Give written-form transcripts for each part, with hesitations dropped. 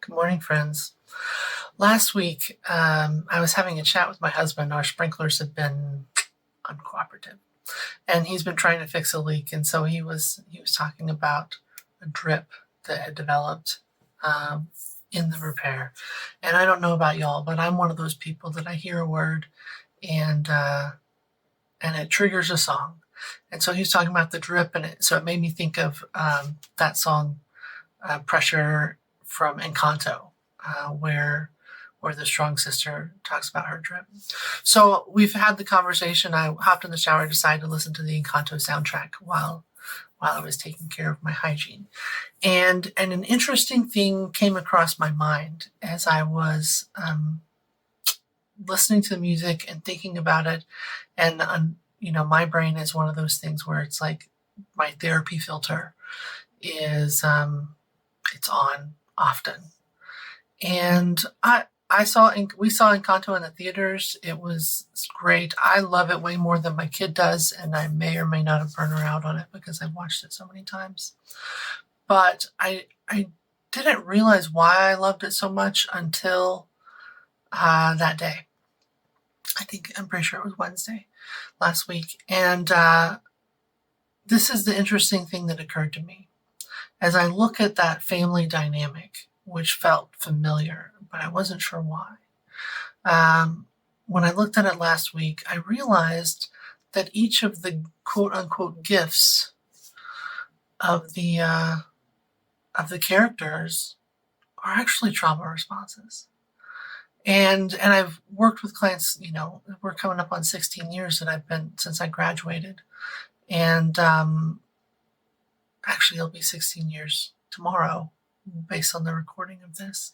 Good morning, friends. Last week, I was having a chat with my husband. Our sprinklers have been uncooperative, and he's been trying to fix a leak. And so he was talking about a drip that had developed um, in the repair. And I don't know about y'all, but I'm one of those people that I hear a word and and it triggers a song. And so he was talking about the drip, and it made me think of that song, "Pressure" from Encanto, where the strong sister talks about her drip. So we've had the conversation. I hopped in the shower, decided to listen to the Encanto soundtrack while I was taking care of my hygiene. And an interesting thing came across my mind as I was listening to the music and thinking about it. And my brain is one of those things where it's like my therapy filter is it's on often. And we saw Encanto in the theaters. It was great. I love it way more than my kid does, and I may or may not have burned her out on it because I've watched it so many times. But I didn't realize why I loved it so much until that day. I'm pretty sure it was Wednesday last week. And this is the interesting thing that occurred to me. As I look at that family dynamic, which felt familiar, but I wasn't sure why. When I looked at it last week, I realized that each of the quote unquote gifts of the characters are actually trauma responses. And I've worked with clients, we're coming up on 16 years that I've been since I graduated. And actually it'll be 16 years tomorrow based on the recording of this.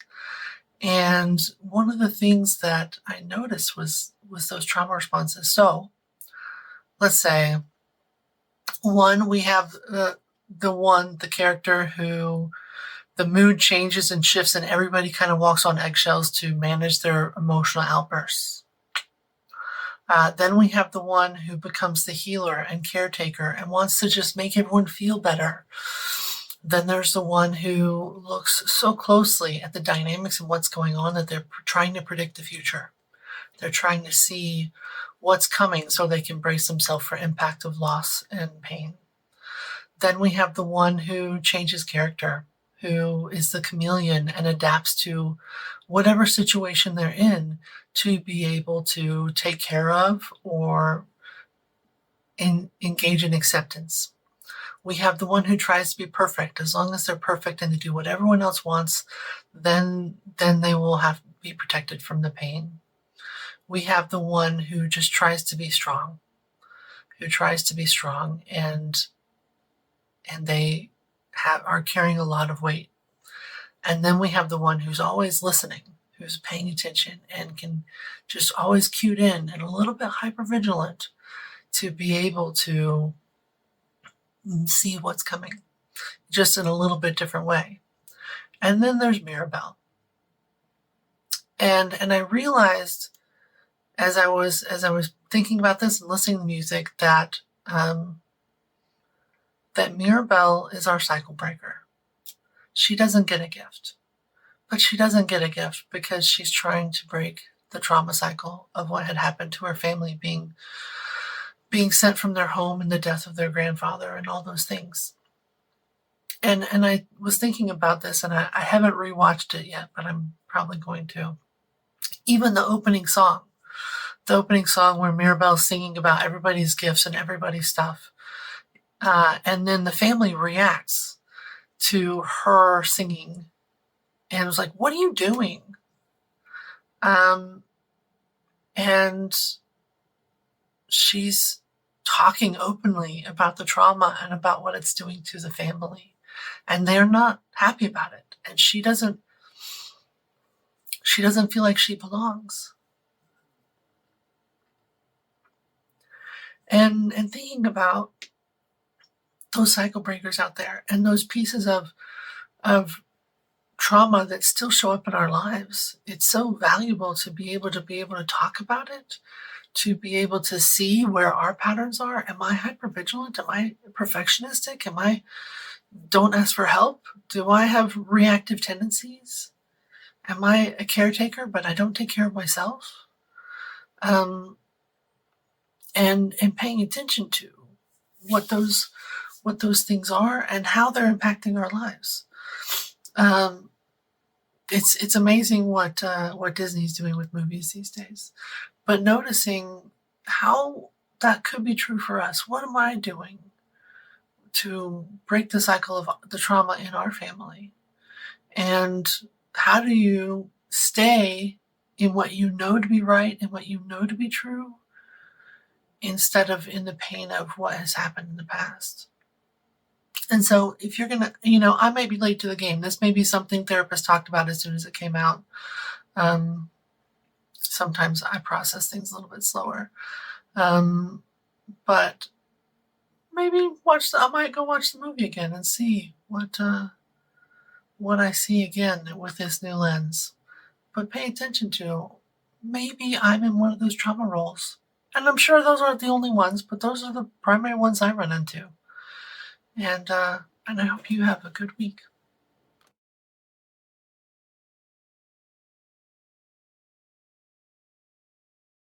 And one of the things that I noticed was those trauma responses. So let's say we have the character who the mood changes and shifts and everybody kind of walks on eggshells to manage their emotional outbursts. Then we have the one who becomes the healer and caretaker and wants to just make everyone feel better. Then there's the one who looks so closely at the dynamics and what's going on that they're trying to predict the future. They're trying to see what's coming so they can brace themselves for impact of loss and pain. Then we have the one who changes character, who is the chameleon and adapts to whatever situation they're in to be able to take care of or engage in acceptance. We have the one who tries to be perfect. As long as they're perfect and they do what everyone else wants, then they will have to be protected from the pain. We have the one who just tries to be strong, and they are carrying a lot of weight. And then we have the one who's always listening, who's paying attention and can just always cued in and a little bit hypervigilant to be able to see what's coming, just in a little bit different way. And then there's Mirabelle. And I realized as I was thinking about this and listening to the music that Mirabelle is our cycle breaker. She doesn't get a gift. But she doesn't get a gift because she's trying to break the trauma cycle of what had happened to her family, being sent from their home and the death of their grandfather and all those things. And I was thinking about this, and I haven't rewatched it yet, but I'm probably going to. Even the opening song where Mirabelle's singing about everybody's gifts and everybody's stuff. And then the family reacts to her singing and was like, "What are you doing?" And she's talking openly about the trauma and about what it's doing to the family. And they're not happy about it. And she doesn't feel like she belongs. And thinking about those cycle breakers out there and those pieces of trauma that still show up in our lives, it's so valuable to be able to talk about it, to be able to see where our patterns are. Am I hypervigilant? Am I perfectionistic? Don't ask for help? Do I have reactive tendencies? Am I a caretaker, but I don't take care of myself? Um, and paying attention to what those things are and how they're impacting our lives. Um, it's amazing what Disney's doing with movies these days, but noticing how that could be true for us. What am I doing to break the cycle of the trauma in our family? And how do you stay in what you know to be right and what you know to be true instead of in the pain of what has happened in the past? And so, if you're gonna, I may be late to the game. This may be something therapists talked about as soon as it came out. Um, Sometimes I process things a little bit slower, um, but maybe I might go watch the movie again and see what I see again with this new lens. But pay attention to, maybe I'm in one of those trauma roles, and I'm sure those aren't the only ones, but those are the primary ones I run into. And I hope you have a good week.